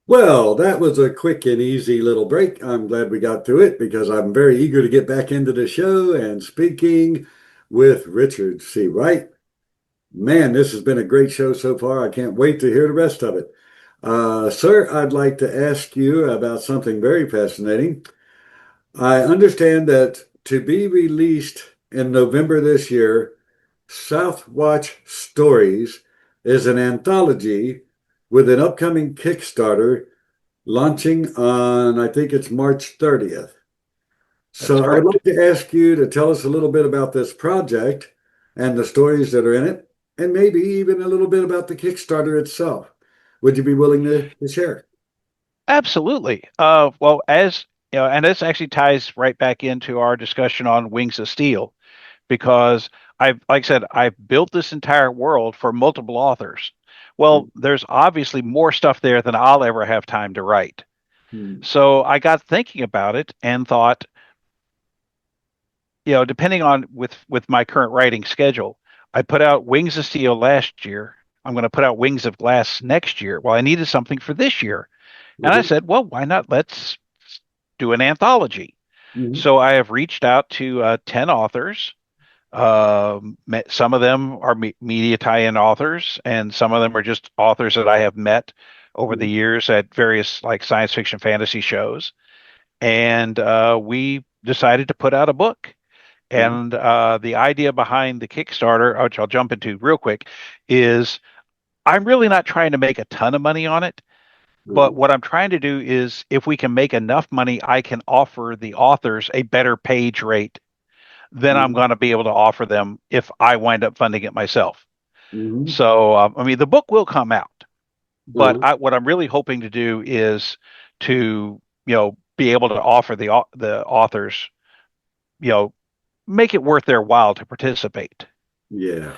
Well, that was a quick and easy little break. I'm glad we got through it because I'm very eager to get back into the show and speaking with Richard C. Wright. Man, this has been a great show so far. I can't wait to hear the rest of it. Sir, I'd like to ask you about something very fascinating. I understand that to be released in November this year, Southwatch Stories is an anthology with an upcoming Kickstarter launching on, I think it's March 30th. That's So I would correct. like to ask you to tell us a little bit about this project and the stories that are in it, and maybe even a little bit about the Kickstarter itself. Would you be willing to share? Absolutely. Well, as you know, and this actually ties right back into our discussion on Wings of Steel, because like I said, I've built this entire world for multiple authors. Well, there's obviously more stuff there than I'll ever have time to write. Mhm. So I got thinking about it and thought, depending on with my current writing schedule, I put out Wings of Steel last year. I'm going to put out Wings of Glass next year. Well, I needed something for this year. And I Mhm. said, well, why not? Let's do an anthology. Mhm. So I have reached out to 10 authors. Some of them are media tie-in authors, and some of them are just authors that I have met over the Mhm. years at various like science fiction fantasy shows. And we decided to put out a book. Mhm. And the idea behind the Kickstarter, which I'll jump into real quick, is I'm really not trying to make a ton of money on it. But Mhm. what I'm trying to do is if we can make enough money, I can offer the authors a better page rate than I'm Mhm. going to be able to offer them if I wind up funding it myself. Mhm. So, I mean, the book will come out, but Mhm. what I'm really hoping to do is to, be able to offer the authors, you know, make it worth their while to participate. Yeah.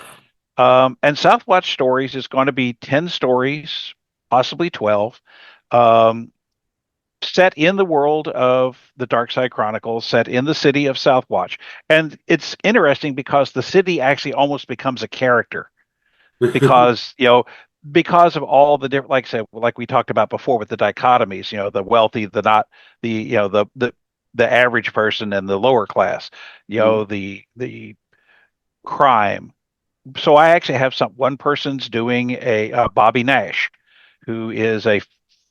And Southwatch Stories is going to be 10 stories, possibly 12. Um, Set in the world of the Dark Side Chronicles, set in the city of Southwatch. And it's interesting because the city actually almost becomes a character because, because of all the different, like I said, like we talked about before with the dichotomies, the wealthy, the not, the, the average person and the lower class, Mhm. the crime. So I actually have one person's doing a Bobby Nash, who is a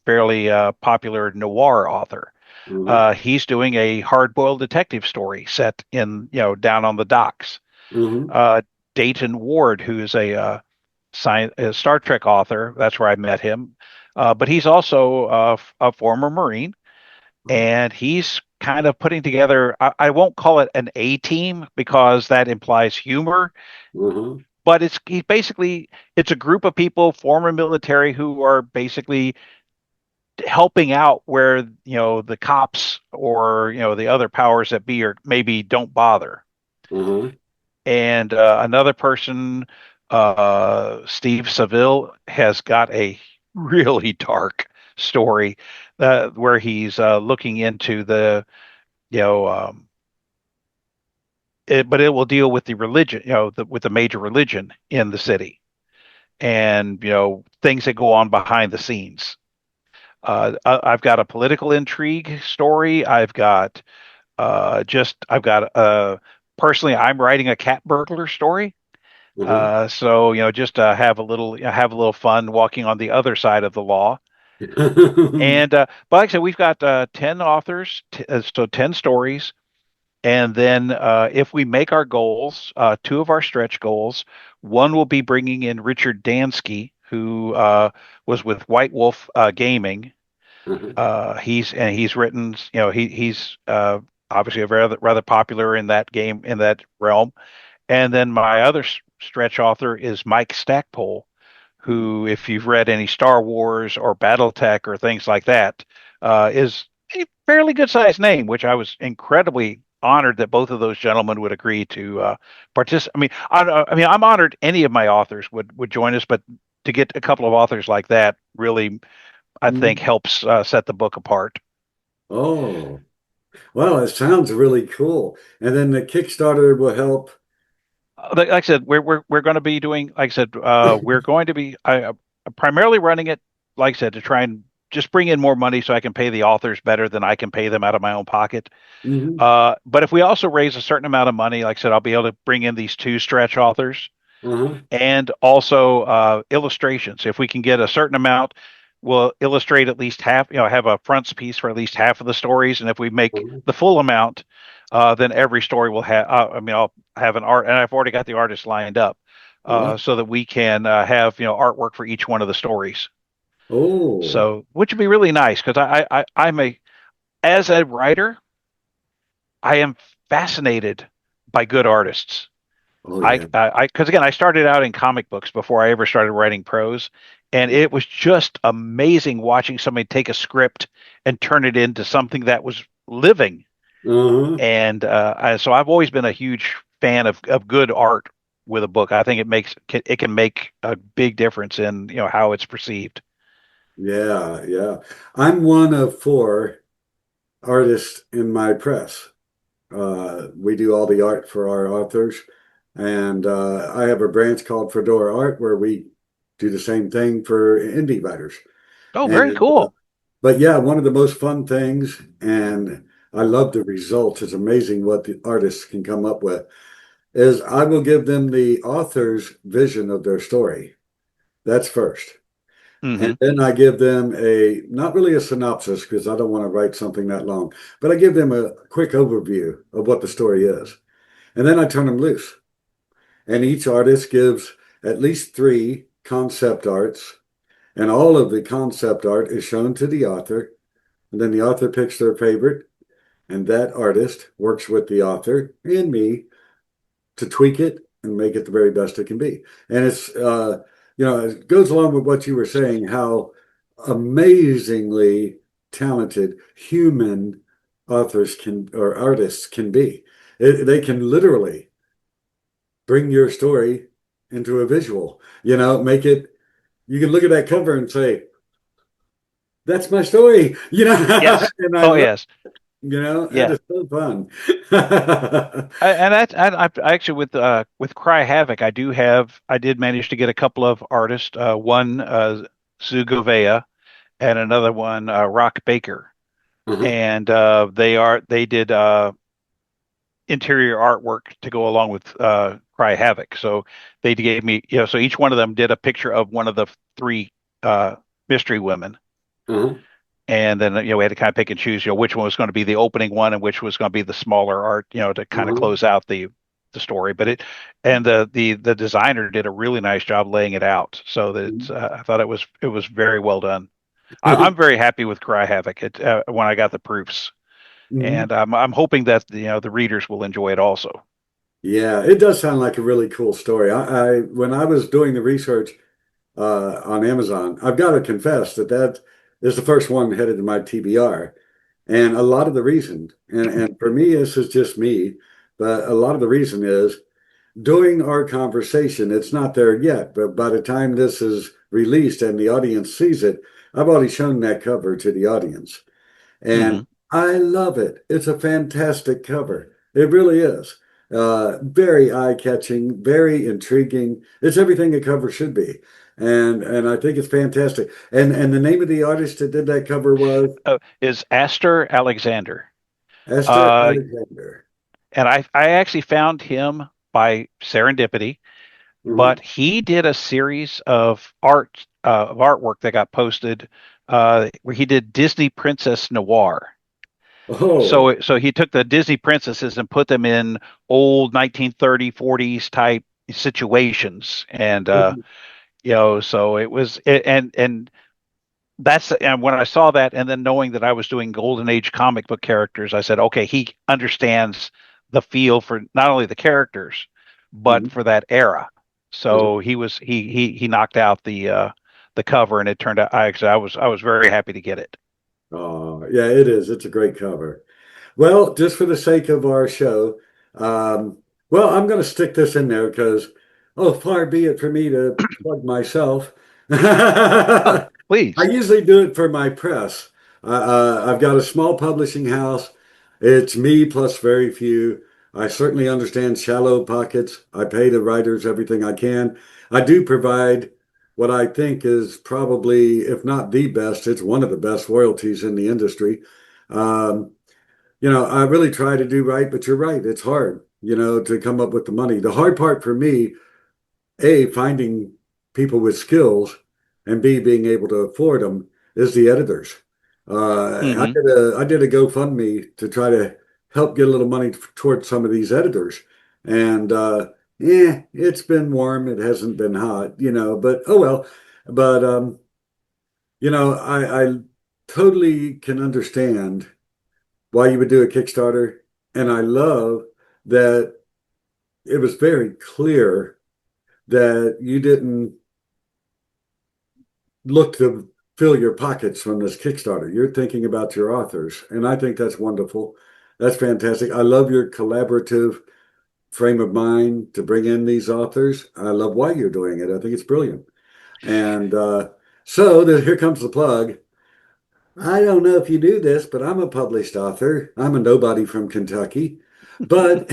fairly popular noir author. Mhm. He's doing a hard-boiled detective story set in, down on the docks. Mhm. Uh, Dayton Ward, who is a Star Trek author, that's where I met him. But he's also a former Marine, and he's kind of putting together, I won't call it an A team because that implies humor, Mhm. but it's a group of people, former military, who are basically helping out where the cops or the other powers that be or maybe don't bother. Mhm. And another person, Steve Seville, has got a really dark story where he's looking into you know but it will deal with the religion, with the major religion in the city, and things that go on behind the scenes. I've got a political intrigue story. I've got personally, I'm writing a cat burglar story. Mhm. So just have a little fun walking on the other side of the law. And but like I said, we've got 10 authors, so 10 stories. And then if we make our goals, two of our stretch goals, one will be bringing in Richard Dansky, who was with White Wolf Gaming. Mhm. He's written, he's obviously a rather popular in that game in that realm. And then my other stretch author is Mike Stackpole, who, if you've read any Star Wars or BattleTech or things like that, is a fairly good sized name, which I was incredibly honored that both of those gentlemen would agree to participate. I mean, I'm honored any of my authors would join us, but to get a couple of authors like that really, I think, Mhm. helps set the book apart. Oh, well, it sounds really cool. And then the Kickstarter will help. Like I said, we're going to be doing. Like I said, we're going to be primarily running it. Like I said, to try and just bring in more money so I can pay the authors better than I can pay them out of my own pocket. Hmm. But if we also raise a certain amount of money, like I said, I'll be able to bring in these two stretch authors Uh-huh. and also illustrations. If we can get a certain amount, we'll illustrate at least half, have a frontispiece for at least half of the stories. And if we make Uh-huh. the full amount, then every story will have, I'll have an art, and I've already got the artists lined up Wow. so that we can have, artwork for each one of the stories. Oh, So, which would be really nice because as a writer, I am fascinated by good artists. oh yeah. Because again, I started out in comic books before I ever started writing prose, and it was just amazing watching somebody take a script and turn it into something that was living. Uh-huh. And so I've always been a huge fan of good art with a book. I think it can make a big difference in how it's perceived. Yeah, yeah. I'm one of four artists in my press. We do all the art for our authors, and I have a branch called Fedora Art where we do the same thing for indie writers. Oh, very And cool. but yeah, one of the most fun things, and I love the results. It's amazing what the artists can come up with. Is I will give them the author's vision of their story. That's first. Hmm. And then I give them not really a synopsis because I don't want to write something that long, but I give them a quick overview of what the story is. And then I turn them loose. And each artist gives at least three concept arts, and all of the concept art is shown to the author. And then the author picks their favorite, and that artist works with the author and me to tweak it and make it the very best it can be. And it goes along with what you were saying, how amazingly talented human authors can or artists can be. They can literally bring your story into a visual, make it, you can look at that cover and say, that's my story, Yes. and I Oh, love, yes. that Yeah. is so fun. And I actually with Cry Havoc, I did manage to get a couple of artists, one Zugovea and another one Rock Baker, Uh-huh, and they did interior artwork to go along with Cry Havoc. So they gave me, so each one of them did a picture of one of the three uh, mystery women. uh-huh, And then, we had to kind of pick and choose, which one was going to be the opening one and which was going to be the smaller art, to kind of uh-huh. close out the story. And the designer did a really nice job laying it out so that I thought it was very well done. I'm very happy with Cry Havoc when I got the proofs, Mhm. and I'm hoping that the readers will enjoy it also. Yeah, it does sound like a really cool story. I when I was doing the research on Amazon, I've got to confess that is the first one headed to my TBR. And a lot of the reason, and for me, this is just me, but a lot of the reason is during our conversation, it's not there yet, but by the time this is released and the audience sees it, I've already shown that cover to the audience. And Hmm. I love it. It's a fantastic cover. It really is. Very eye-catching, very intriguing. It's everything a cover should be. And I think it's fantastic. And the name of the artist that did that cover was Is Astor Alexander. Esther Uh, Alexander. and I actually found him by serendipity, Mhm. but he did a series of artwork that got posted where he did Disney Princess Noir. Oh. So he took the Disney princesses and put them in old 1930s, 40s type situations, and Mhm. so and and when I saw that, and then knowing that I was doing Golden Age comic book characters, I said, okay, he understands the feel for not only the characters, but Mhm. for that era. Uh-huh. So he knocked out the cover, and it turned out I was very happy to get it. Oh, yeah, it is. It's a great cover. Well, just for the sake of our show, um, well, I'm going to stick this in there because, oh, far be it for me to plug myself. Oh, I please. usually do it for my press. I've got a small publishing house. It's me plus very few. I certainly understand shallow pockets. I pay the writers everything I can. I do provide what I think is probably, if not the best, it's one of the best royalties in the industry. Um, I really try to do right, but you're right. It's hard, to come up with the money. The hard part for me, A, finding people with skills, and B, being able to afford them, is the editors. Hmm. I did a GoFundMe to try to help get a little money towards some of these editors. And it's been warm. It hasn't been hot, but oh well. But I totally can understand why you would do a Kickstarter. And I love that it was very clear that you didn't look to fill your pockets from this Kickstarter. You're thinking about your authors. And I think that's wonderful. That's fantastic. I love your collaborative frame of mind to bring in these authors. I love why you're doing it. I think it's brilliant. And here comes the plug. I don't know if you do this, but I'm a published author. I'm a nobody from Kentucky. But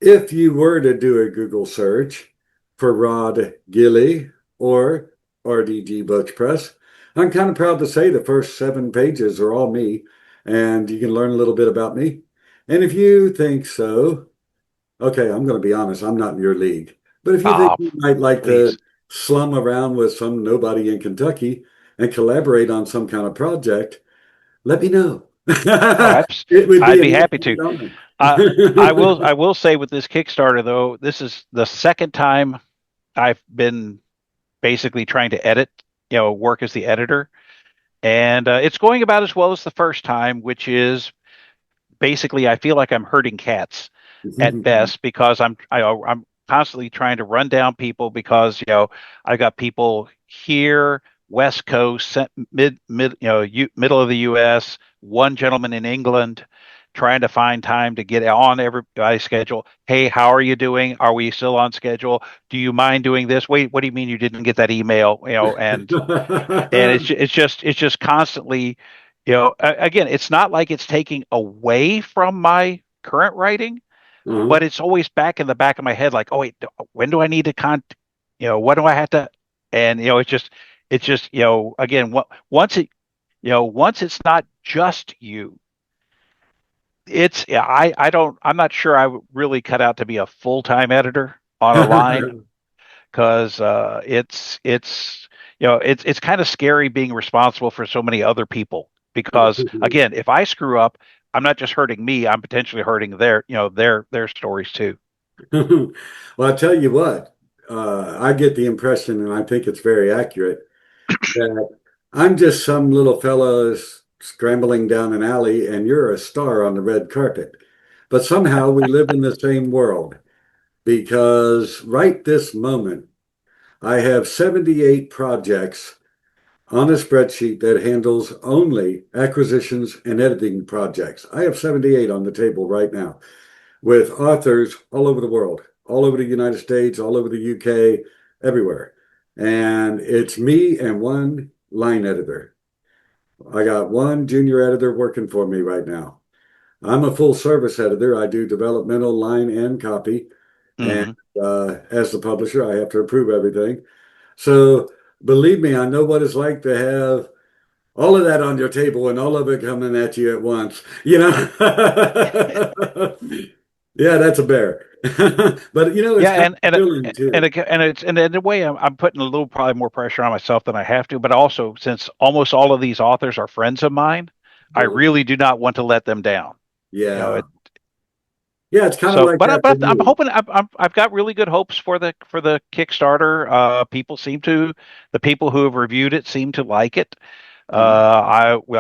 if you were to do a Google search for Rod Gilley or RDG Books Press, I'm kind of proud to say the first 7 pages are all me, and you can learn a little bit about me. And if you think so, okay, I'm going to be honest, I'm not in your league. But if you think Ah, you might like to please. slum around with some nobody in Kentucky and collaborate on some kind of project, let me know. Oh, It would I'd be an be happy easy to. honor. Uh, I will say with this Kickstarter though, this is the second time I've been basically trying to edit, work as the editor, and it's going about as well as the first time, which is basically I feel like I'm herding cats at best because I'm constantly trying to run down people because I got people here, West Coast, middle of the U.S., one gentleman in England, trying to find time to get on everybody's schedule. Hey, how are you doing? Are we still on schedule? Do you mind doing this? Wait, what do you mean you didn't get that email? And it's just constantly, again, it's not like it's taking away from my current writing, Uh-huh. but it's always back in the back of my head, like, oh wait, when do I need to what do I have to? And it's just again, once it's not just you, it's yeah, I'm not sure I would really cut out to be a full-time editor on a line because it's kind of scary being responsible for so many other people. Because again, if I screw up, I'm not just hurting me; I'm potentially hurting their stories too. Well, I tell you what, I get the impression, and I think it's very accurate, that I'm just some little fella scrambling down an alley, and you're a star on the red carpet. But somehow we live in the same world because right this moment, I have 78 projects on a spreadsheet that handles only acquisitions and editing projects. I have 78 on the table right now with authors all over the world, all over the United States, all over the UK, everywhere. And it's me and one line editor. I got one junior editor working for me right now. I'm a full service editor. I do developmental line and copy. And Hmm. as the publisher, I have to approve everything. So believe me, I know what it's like to have all of that on your table and all of it coming at you at once. Yeah, that's a bear. But it's Yeah, kind and of and thrilling and too. and in a way, I'm putting a little probably more pressure on myself than I have to. But also, since almost all of these authors are friends of mine, I Uh, really do not want to let them down. You know, yeah. it, Yeah, it's kind of So, like but having I'm me. hoping I've got really good hopes for the Kickstarter. The people who have reviewed it seem to like it. Like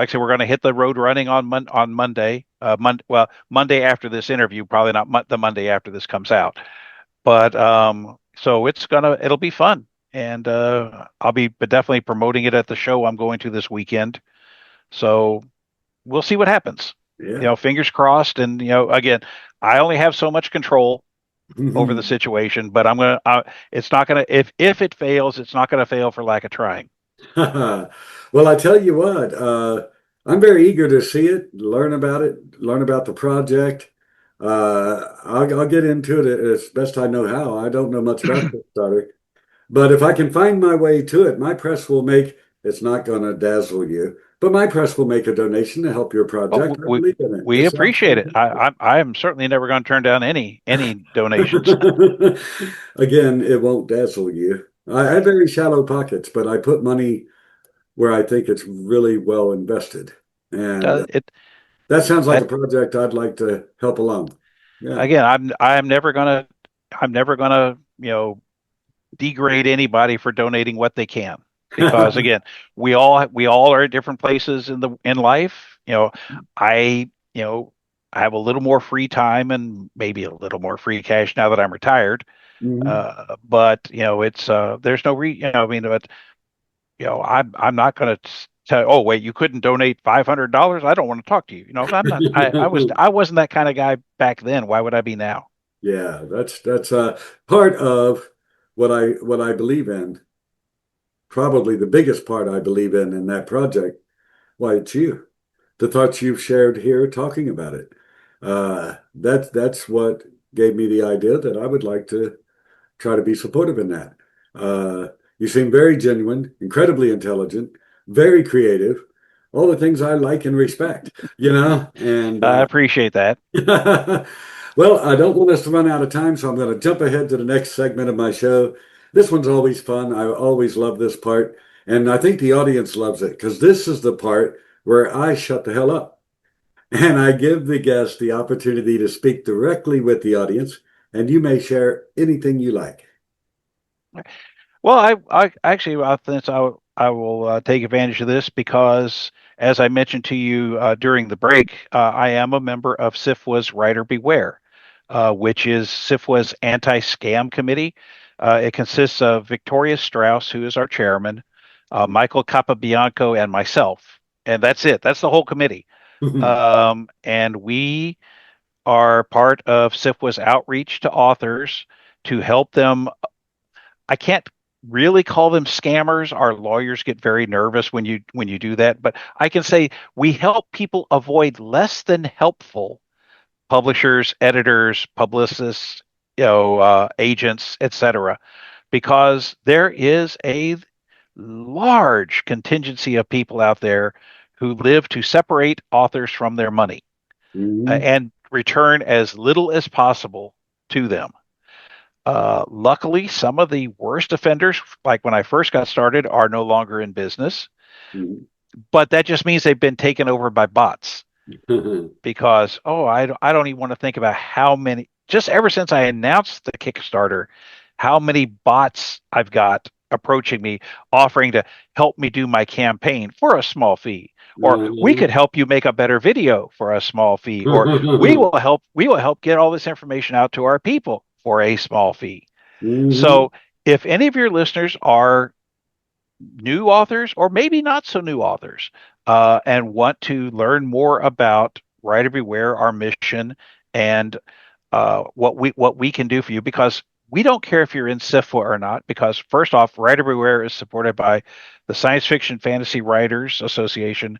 I said, we're going to hit the road running on Monday. Monday after this interview, probably not the Monday after this comes out. But so it'll be fun, and I'll be definitely promoting it at the show I'm going to this weekend. So we'll see what happens. Yeah. Fingers crossed. And again, I only have so much control over the situation, but it's not gonna if it fails, it's not gonna fail for lack of trying. Well, I tell you what, I'm very eager to see it, learn about the project. I'll get into it as best I know how. I don't know much about Kickstarter, But if I can find my way to it, my press will make, it's not going to dazzle you, but my press will make a donation to help your Oh, project. I believe in it. we It's appreciate it. absolutely. I am certainly never going to turn down any donations. Again, it won't dazzle you. I have Right. very shallow pockets, but I put money where I think it's really well invested. And It that sounds like a that project I'd like to help along. Yeah. again, I'm never gonna degrade anybody for donating what they can, because again, we all are at different places in life. I I have a little more free time and maybe a little more free cash now that I'm retired. Mhm. But it's there's no I mean, but I'm not going to tell. Oh wait, you couldn't donate $500. I don't want to talk to you. I'm not. I wasn't that kind of guy back then. Why would I be now? Yeah, that's part of what I believe in. Probably the biggest part I believe in that project. Why, it's you. The thoughts you've shared here talking about it. That's what gave me the idea that I would like to try to be supportive in that. Uh, you seem very genuine, incredibly intelligent, very creative, all the things I like and respect, and I appreciate that. well, I don't want us to run out of time, so I'm going to jump ahead to the next segment of my show. This one's always fun. I always love this part, and I think the audience loves it because this is the part where I shut the hell up and I give the guest the opportunity to speak directly with the audience, and you may share anything you like. Well, I actually since I will take advantage of this because, as I mentioned to you during the break, I am a member of SIFWA's Writer Beware, which is SIFWA's anti-scam committee. It consists of Victoria Strauss, who is our chairman, Michael Capabianco, and myself, and that's it. That's the whole committee. And we are part of SIFWA's outreach to authors to help them. I can't really call them scammers. Our lawyers get very nervous when you do that, but I can say we help people avoid less than helpful publishers, editors, publicists, agents, etc. Because there is a large contingency of people out there who live to separate authors from their money Mhm. and return as little as possible to them. Luckily, some of the worst offenders, like when I first got started, are no longer in business. Mhm. But that just means they've been taken over by bots Mhm. because, oh, I don't even want to think about how many, just ever since I announced the Kickstarter, how many bots I've got approaching me offering to help me do my campaign for a small fee, or we could help you make a better video for a small fee, or we will help get all this information out to our people for a small fee. Mhm. So if any of your listeners are new authors or maybe not so new authors and want to learn more about Writer Beware, our mission, and what we can do for you, because we don't care if you're in SIFWA or not, because first off, Writer Beware is supported by the Science Fiction Fantasy Writers Association,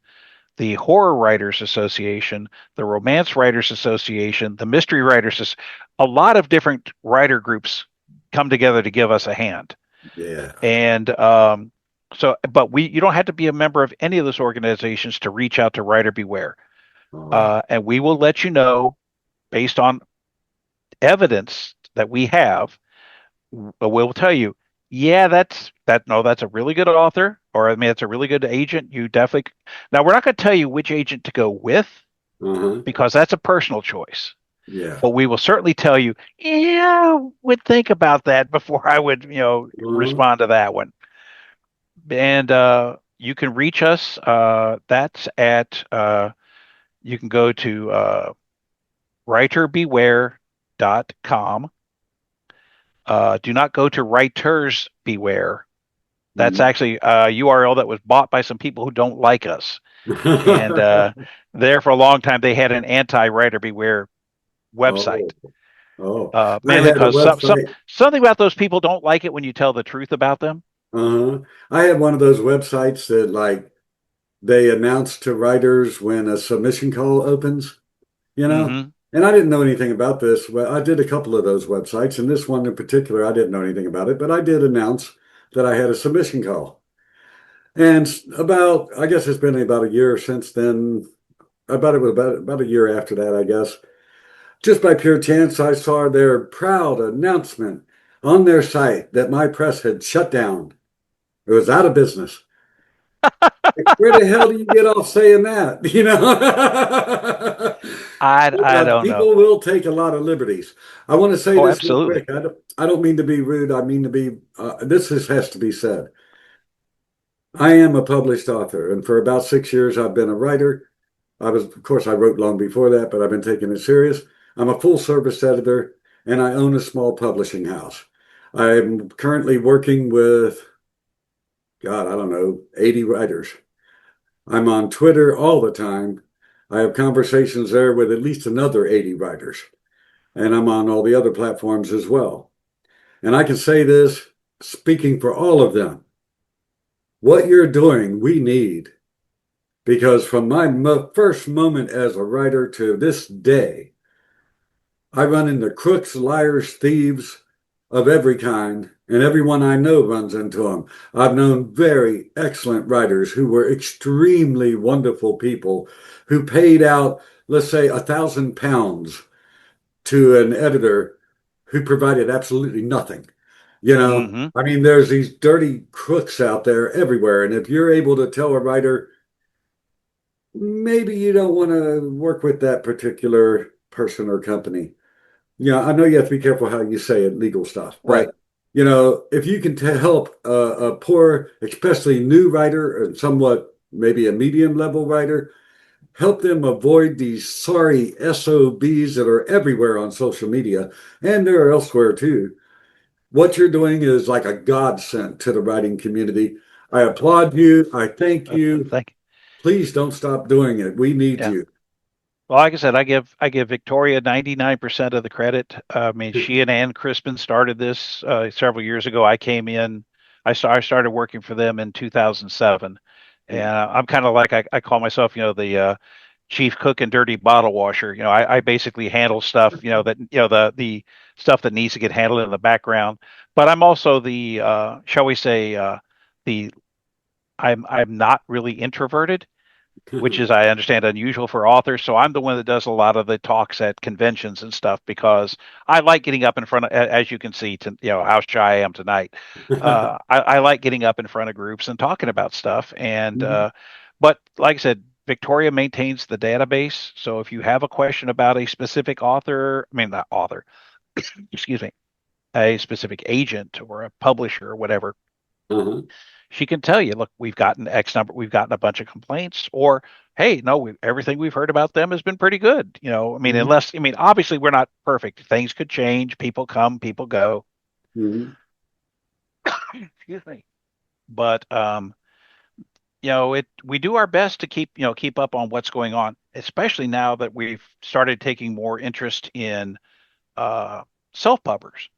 the Horror Writers Association, the Romance Writers Association, the Mystery Writers, a lot of different writer groups come together to give us a hand. Yeah. And but you don't have to be a member of any of those organizations to reach out to Writer Beware. All right. And we will let you know based on evidence that we have. We'll tell you, yeah, that's a really good author, or I mean, it's a really good agent. You definitely. Now, we're not going to tell you which agent to go with Uh-huh. because that's a personal choice. Yeah. But we will certainly tell you, yeah, would think about that before I would, Uh-huh. respond to that one. And you can reach us. That's at you can go to writerbeware.com. Do not go to Writers Beware. That's Mhm. actually a URL that was bought by some people who don't like us. And there for a long time, they had an anti-Writer Beware website. Oh, oh. I Mainly had a because website. something about those people don't like it when you tell the truth about them. Uh-huh. I had one of those websites that like they announce to writers when a submission call opens, you know? Hmm. And I didn't know anything about this. Well, I did a couple of those websites, and this one in particular, I didn't know anything about it, but I did announce. that I had a submission call. And about, I guess it's been about a year since then. About it was about a year after that, I guess. Just by pure chance, I saw their proud announcement on their site that my press had shut down. It was out of business. Where the hell do you get off saying that? You know, I don't know. people will take a lot of liberties. I want to say Oh, this real absolutely. quick. I don't mean to be rude. I mean to be, has to be said. I am a published author, and for about 6 years, I've been a writer. Of course, I wrote long before that, but I've been taking it serious. I'm a full service editor, and I own a small publishing house. I'm currently working with, God, I don't know, 80 writers. I'm on Twitter all the time. I have conversations there with at least another 80 writers, and I'm on all the other platforms as well. And I can say this, speaking for all of them, what you're doing, we need. Because from my first moment as a writer to this day, I run into crooks, liars, thieves of every kind, and everyone I know runs into them. I've known very excellent writers who were extremely wonderful people who paid out, let's say, £1,000 to an editor who provided absolutely nothing. You know, Hmm. I mean, there's these dirty crooks out there everywhere. And if you're able to tell a writer, maybe you don't want to work with that particular person or company. Yeah, I know you have to be careful how you say it, legal stuff, Right. but if you can help a poor, especially new writer and somewhat maybe a medium level writer, help them avoid these sorry SOBs that are everywhere on social media and they're elsewhere too. What you're doing is like a godsend to the writing community. I applaud you. I thank you. Thank Please don't stop doing it. We need Yeah. you. Well, like I said, I give Victoria 99% of the credit. I mean, she and Ann Crispin started this several years ago. I came in, I started working for them in 2007, and I'm kind of like I call myself, the chief cook and dirty bottle washer. I basically handle stuff, that the stuff that needs to get handled in the background. But I'm also the shall we say the I'm not really introverted, which is, I understand, unusual for authors. So I'm the one that does a lot of the talks at conventions and stuff because I like getting up in front of, as you can see, to how shy I am tonight. I like getting up in front of groups and talking about stuff. And but like I said, Victoria maintains the database. So if you have a question about a specific author, I mean not author, excuse me, a specific agent or a publisher or whatever, Uh-huh. she can tell you, look, we've gotten X number, we've gotten a bunch of complaints, or hey, no, everything we've heard about them has been pretty good. I mean, Mhm. obviously we're not perfect. Things could change. People come, people go. Mhm. Excuse me. But we do our best to keep up on what's going on, especially now that we've started taking more interest in uh, self-pubbers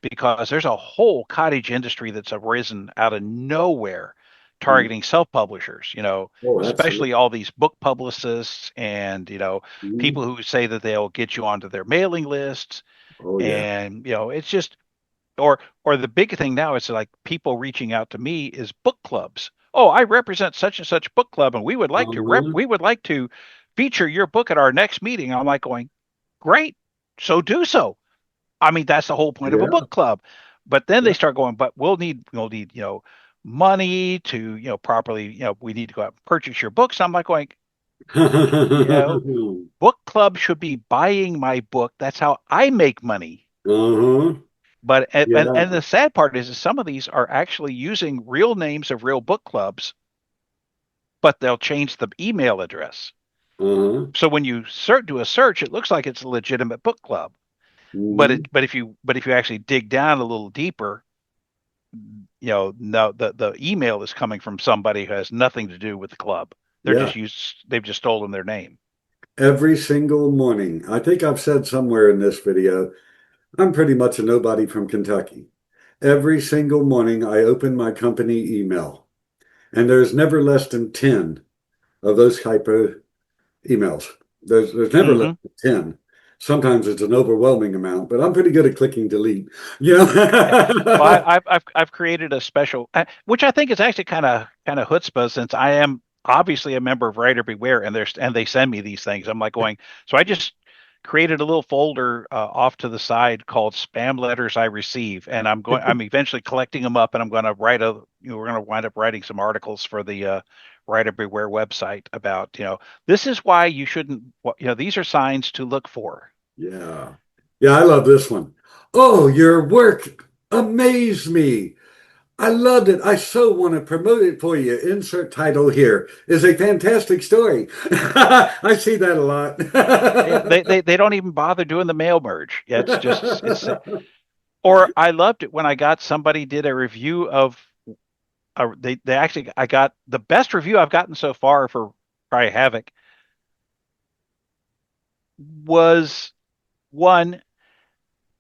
because there's a whole cottage industry that's arisen out of nowhere Mhm. targeting self-publishers, Oh, especially absolutely. all these book publicists and, Mhm. people who say that they'll get you onto their mailing lists. Oh, yeah. And, it's just, or the big thing now is like people reaching out to me is book clubs. Oh, I represent such and such book club and Uh-huh. we would like to feature your book at our next meeting. I'm like going, great. So do so. I mean, that's the whole point of a Yeah. book club. But then they Yeah. start going, but we'll need, money to, properly, we need to go out and purchase your books. I'm like going, you know, book club should be buying my book. That's how I make money. Uh-huh. But and Yeah. the sad part is some of these are actually using real names of real book clubs, but they'll change the email address. Uh-huh. So when you do a search, it looks like it's a legitimate book club. But Mhm. if you actually dig down a little deeper, no, the email is coming from somebody who has nothing to do with the club. Yeah. They've just stolen their name. Every single morning. I think I've said somewhere in this video, I'm pretty much a nobody from Kentucky. Every single morning, I open my company email, and there's never less than 10 of those type of emails. There's never less Hmm. than 10. Sometimes it's an overwhelming amount, but I'm pretty good at clicking delete. You Yeah. Well, know? I've created a special, which I think is actually kind of chutzpah, since I am obviously a member of Writer Beware, and they send me these things. I'm like going, so I just created a little folder off to the side called spam letters I receive, and I'm eventually collecting them up, and I'm going to we're going to wind up writing some articles for the Writer Beware website about, this is why you shouldn't, these are signs to look for. Yeah. Yeah, I love this one. Oh, your work amazed me. I loved it. I so want to promote it for you. Insert title here is a fantastic story. I see that a lot. They don't even bother doing the mail merge. Yeah, it's or I loved it when I got somebody did a review of they actually I got the best review I've gotten so far for probably Havoc was one.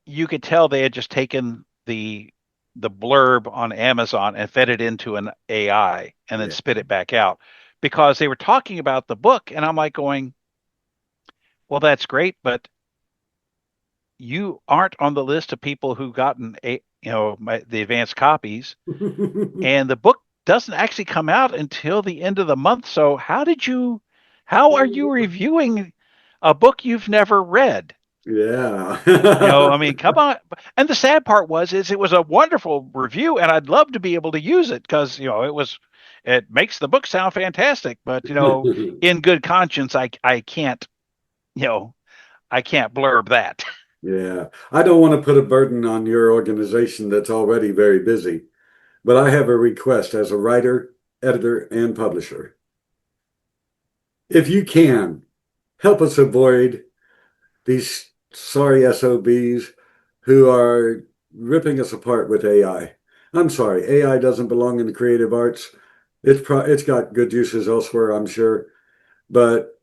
You could tell they had just taken the blurb on Amazon and fed it into an AI and then Yeah. spit it back out, because they were talking about the book, and I'm like going, well, that's great, but you aren't on the list of people who gotten the advanced copies, and the book doesn't actually come out until the end of the month. So how are you reviewing a book you've never read? Yeah. I mean, come on. And the sad part is it was a wonderful review, and I'd love to be able to use it because, it makes the book sound fantastic, but, in good conscience, I can't, you know, I can't blurb that. Yeah. I don't want to put a burden on your organization that's already very busy, but I have a request as a writer, editor, and publisher. If you can, help us avoid these sorry SOBs who are ripping us apart with AI. I'm sorry, AI doesn't belong in the creative arts. It's got good uses elsewhere, I'm sure, but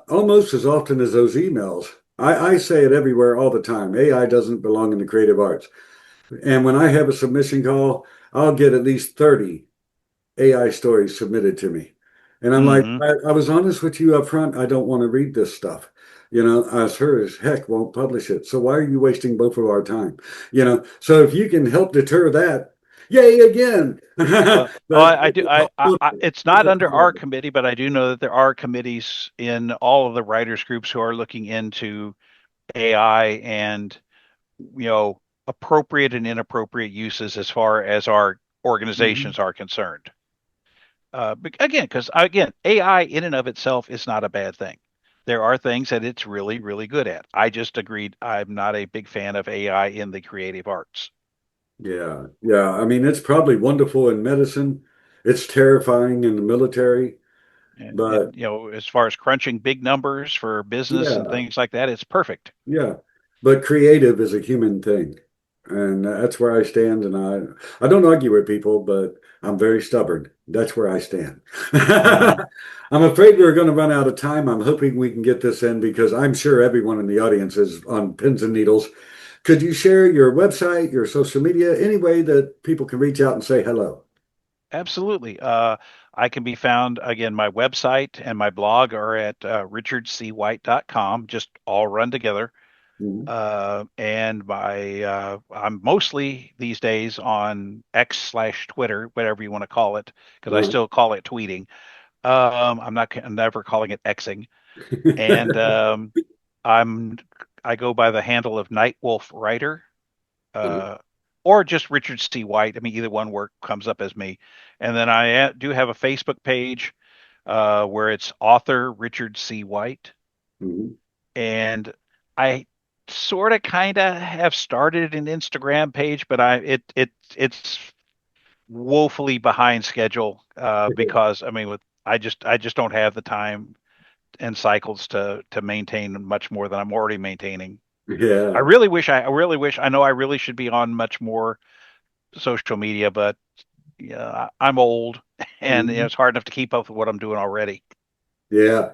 almost as often as those emails, I say it everywhere all the time. AI doesn't belong in the creative arts. And when I have a submission call, I'll get at least 30 AI stories submitted to me. And I'm like, Hmm. I was honest with you up front. I don't want to read this stuff. I sure as heck won't publish it. So why are you wasting both of our time? So if you can help deter that, yay again. Well, But I do. It's it's not a under our committee, but I do know that there are committees in all of the writers groups who are looking into AI and, appropriate and inappropriate uses as far as our Mhm. organizations are concerned. Because again, AI in and of itself is not a bad thing. There are things that it's really, really good at. I just agreed. I'm not a big fan of AI in the creative arts. Yeah, yeah. I mean, it's probably wonderful in medicine. It's terrifying in the military, And but as far as crunching big numbers for business and yeah, things like that, it's perfect. yeah. But creative is a human thing. And that's where I stand. And I don't argue with people, but I'm very stubborn. That's where I stand. Hmm. I'm afraid we're going to run out of time. I'm hoping we can get this in because I'm sure everyone in the audience is on pins and needles. Could you share your website, your social media, any way that people can reach out and say hello? Absolutely. I can be found again. My website and my blog are at richardcwhite.com, just all run together. Mhm. And I'm mostly these days on X / Twitter, whatever you want to call it, because I Uh, still call it tweeting. I'm never calling it Xing. And I'm I go by the handle of Nightwolf Writer, uh, or just Richard C. White. I mean, either one work comes up as me. And then I do have a Facebook page where it's author Richard C. White, Mhm. and I sort of kind of have started an Instagram page, but it's woefully behind schedule because I mean, with I just don't have the time and cycles to maintain much more than I'm already maintaining. Yeah. I really wish I know I really should be on much more social media, but yeah, I'm old, and Mhm. it's hard enough to keep up with what I'm doing already. Yeah.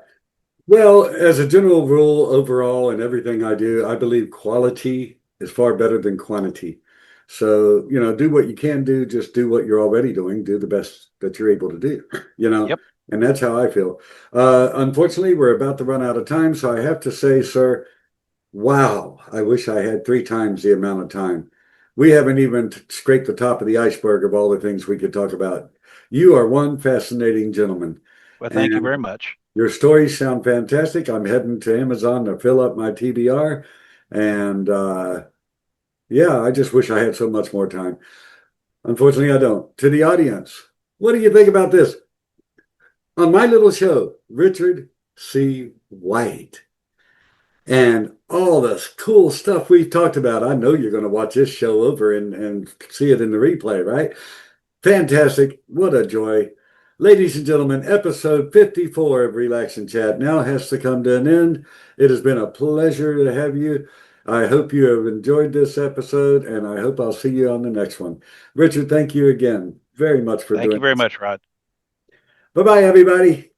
Well, as a general rule, overall, in everything I do, I believe quality is far better than quantity. So, do what you can do, just do what you're already doing, do the best that you're able to do, you know. Yep. And that's how I feel. Unfortunately, we're about to run out of time, so I have to say, sir, wow, I wish I had 3 times the amount of time. We haven't even scraped the top of the iceberg of all the things we could talk about. You are one fascinating gentleman, Well, thank you and very much. your stories sound fantastic. I'm heading to Amazon to fill up my TBR, and yeah, I just wish I had so much more time. Unfortunately, I don't. To the audience, what do you think about this? On my little show, Richard C. White. And all the cool stuff we've talked about. I know you're going to watch this show over and see it in the replay, right? Fantastic. What a joy. Ladies and gentlemen, episode 54 of Relax and Chat now has to come to an end. It has been a pleasure to have you. I hope you have enjoyed this episode, and I hope I'll see you on the next one. Richard, thank you again very much for Thank doing you very this. much, Rod. Bye bye, everybody.